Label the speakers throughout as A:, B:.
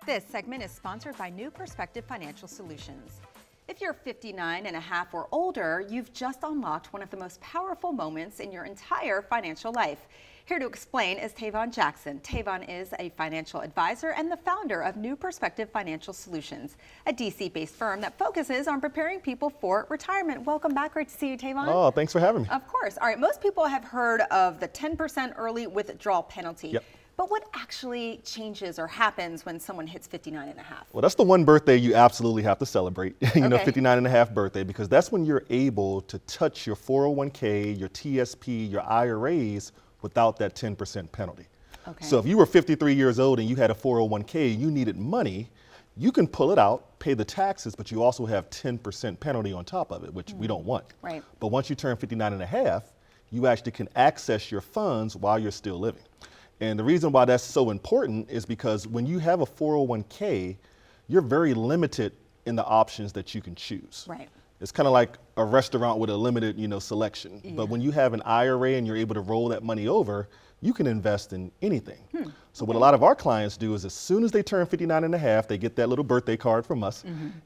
A: This segment is sponsored by New Perspective Financial Solutions. If you're 59 and a half or older, you've just unlocked one of the most powerful moments in your entire financial life. Here to explain is Tavon Jackson. Tavon is a financial advisor and the founder of New Perspective Financial Solutions, a DC-based firm that focuses on preparing people for retirement. Welcome back. Great to see you, Tavon.
B: Oh, thanks for having me.
A: Of course. All right. Most people have heard of the 10% early withdrawal penalty.
B: Yep.
A: But what actually changes or happens when someone hits 59 and a half?
B: Well, that's the one birthday you absolutely have to celebrate,
A: Okay.
B: 59 and a half birthday, because that's when you're able to touch your 401k, your TSP, your IRAs without that 10% penalty.
A: Okay.
B: So if you were 53 years old and you had a 401k and you needed money, you can pull it out, pay the taxes, but you also have 10% penalty on top of it, which we don't want.
A: Right.
B: But once you turn 59 and a half, you actually can access your funds while you're still living. And the reason why that's so important is because when you have a 401k, you're very limited in the options that you can choose.
A: Right.
B: It's kind of like a restaurant with a limited, selection.
A: Yeah.
B: But when you have an IRA and you're able to roll that money over, you can invest in anything. So what a lot of our clients do is as soon as they turn 59 and a half, they get that little birthday card from us.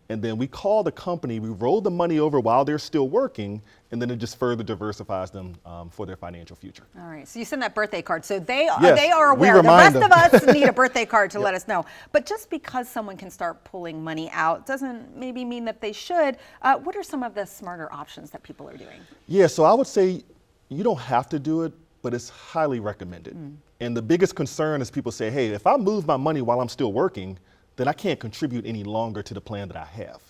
B: And then we call the company, we roll the money over while they're still working, and then it just further diversifies them for their financial future.
A: All right. So you send that birthday card. So they are
B: we
A: aware. The
B: remind
A: rest
B: them.
A: of us need a birthday card to let us know. But just because someone can start pulling money out doesn't maybe mean that they should. What are some of the smarter options that people are doing?
B: Yeah, so I would say you don't have to do it, but it's highly recommended. And the biggest concern is people say, hey, if I move my money while I'm still working, then I can't contribute any longer to the plan that I have.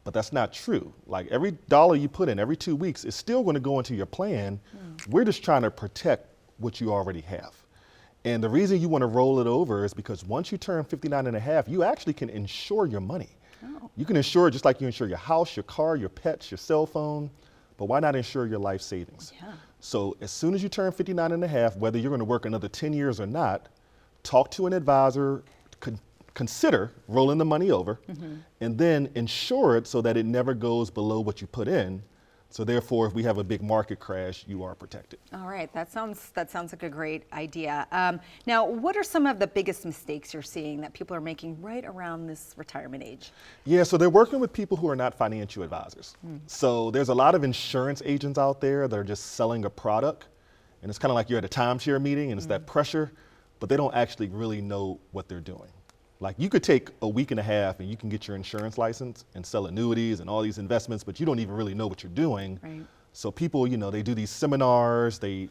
B: But that's not true. Like every dollar you put in every 2 weeks is still going to go into your plan. We're just trying to protect what you already have. And the reason you want to roll it over is because once you turn 59 and a half, you actually can insure your money.
A: Oh.
B: You can insure it just like you insure your house, your car, your pets, your cell phone, but why not insure your life savings?
A: Yeah.
B: So as soon as you turn 59 and a half, whether you're going to work another 10 years or not, talk to an advisor, consider rolling the money over, and then insure it so that it never goes below what you put in. So therefore, if we have a big market crash, you are protected.
A: All right. That sounds like a great idea. Now, what are some of the biggest mistakes you're seeing that people are making right around this retirement age?
B: Yeah, so they're working with people who are not financial advisors. So there's a lot of insurance agents out there that are just selling a product, and it's kind of like you're at a timeshare meeting and it's that pressure, but they don't actually really know what they're doing. Like you could take a week and a half and you can get your insurance license and sell annuities and all these investments, but you don't even really know what you're doing.
A: Right.
B: So people, they do these seminars, they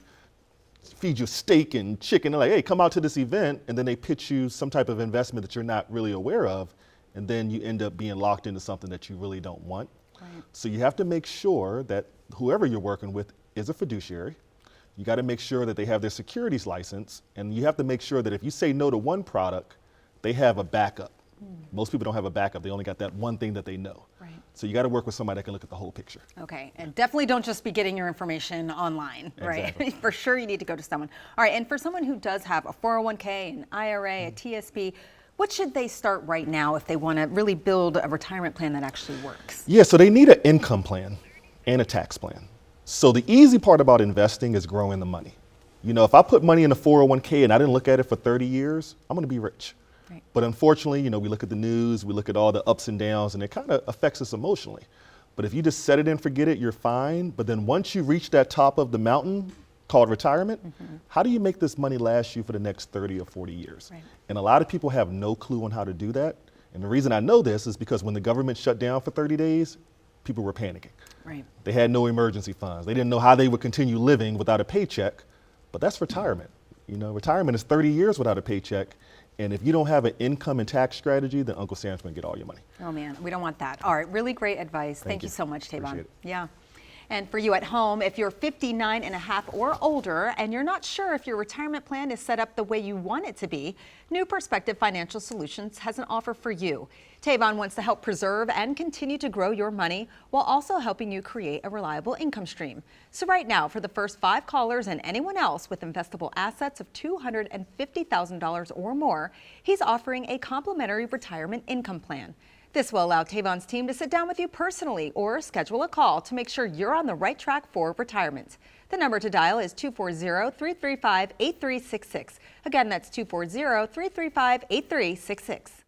B: feed you steak and chicken. They're like, hey, come out to this event, and then they pitch you some type of investment that you're not really aware of, and then you end up being locked into something that you really don't want.
A: Right.
B: So you have to make sure that whoever you're working with is a fiduciary. You got to make sure that they have their securities license, and you have to make sure that if you say no to one product, they have a backup. Most people don't have a backup. They only got that one thing that they know.
A: Right.
B: So you got to work with somebody that can look at the whole picture.
A: Okay, and definitely don't just be getting your information online,
B: Exactly.
A: right? For sure you need to go to someone. All right, and for someone who does have a 401k, an IRA, a TSP, what should they start right now if they want to really build a retirement plan that actually works?
B: Yeah, so they need an income plan and a tax plan. So the easy part about investing is growing the money. If I put money in a 401k and I didn't look at it for 30 years, I'm going to be rich.
A: Right.
B: But unfortunately, we look at the news, we look at all the ups and downs, and it kind of affects us emotionally. But if you just set it and forget it, you're fine. But then once you reach that top of the mountain called retirement, how do you make this money last you for the next 30 or 40 years?
A: Right.
B: And a lot of people have no clue on how to do that. And the reason I know this is because when the government shut down for 30 days, people were panicking.
A: Right.
B: They had no emergency funds. They didn't know how they would continue living without a paycheck. But that's retirement. Retirement is 30 years without a paycheck. And if you don't have an income and tax strategy, then Uncle Sam's going to get all your money.
A: Oh man, we don't want that. All right, really great advice. Thank you so much, Tavon.
B: Appreciate it.
A: Yeah. And for you at home, if you're 59 and a half or older and you're not sure if your retirement plan is set up the way you want it to be, New Perspective Financial Solutions has an offer for you. Tavon wants to help preserve and continue to grow your money while also helping you create a reliable income stream. So right now, for the first 5 callers and anyone else with investable assets of $250,000 or more, he's offering a complimentary retirement income plan. This will allow Tavon's team to sit down with you personally or schedule a call to make sure you're on the right track for retirement. The number to dial is 240-335-8366. Again, that's 240-335-8366.